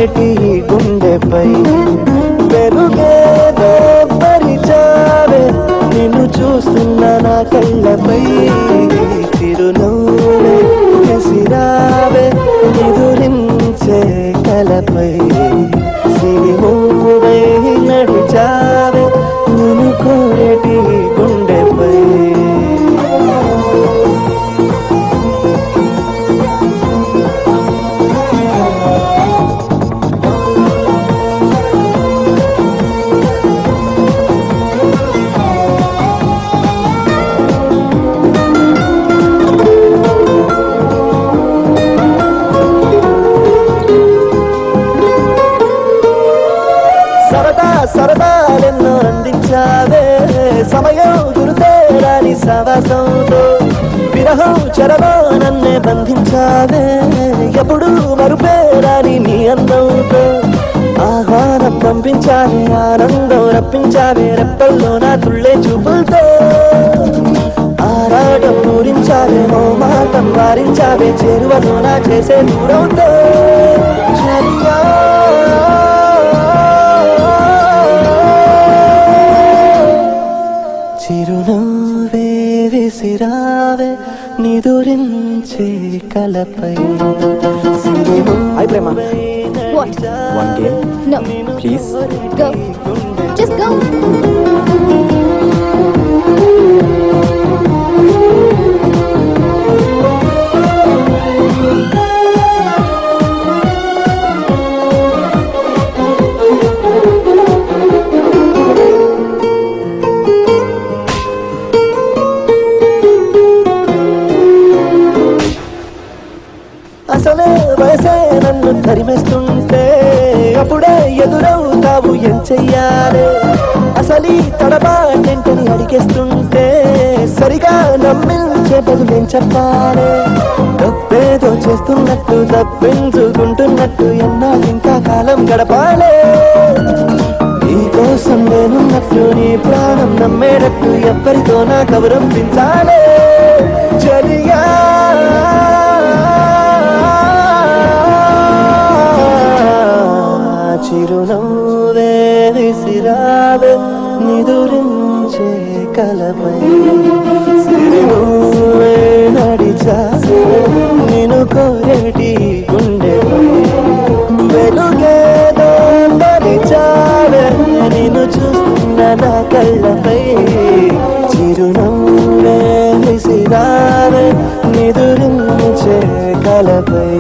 కోరేటి గుండెపై వెలుగేదో పరిచావే నిన్ను చూస్తున్న నా కళ్ళపై చిరునవ్వే విసిరావే ఎదురించే కలపై సిరిమూవై నడిచావే నిన్ను కోరేటి గుండెపై సరదాలెన్నో అందించావే సమయం గురుతేరాని సవాసంతో విరహం చెరలో నన్నే బంధించావే ఎప్పుడు మరుపేరాని నీ అందంతో ఆహ్వానం పంపించావే ఆనందం రప్పించావే రెప్పల్లో నా తుళ్ళే చూపులతో ఆరాటం పూరించావే మోమాటం వారించావే చేరువలో నా చేసే దూరంతో చిరునవ్వే విసిరావే నిదురించే కలపై హాయ్ ప్రేమ What? One game No. Please Go. Just go. అసలే వయసే నన్ను తరిమేస్తుంటే అప్పుడే ఎదురవుతావు ఏం చెయ్యాలి అసలీ తడబాటెంటని అడిగేస్తుంటే సరిగా నమ్మించే బదులేం చెప్పాలి తప్పేదో చేస్తున్నట్టు తప్పించుకుంటున్నట్టు ఎన్నాళ్ళింకా కాలం గడపాలి నీ కోసం నేనున్నట్టు నీ ప్రాణం నమ్మేటట్టు ఎవ్వరితో నా కవరం పించాలి చలిగా చిరునవ్వే విసిరావే నిదురించే కలపై సిరిమూవే నడిచావే నిన్ను కోరేటి గుండెపై వెలుగేదో పరిచావే నిన్ను చూస్తున్న నా కళ్ళపై చిరునవ్వే విసిరావే నిదురించే కలపై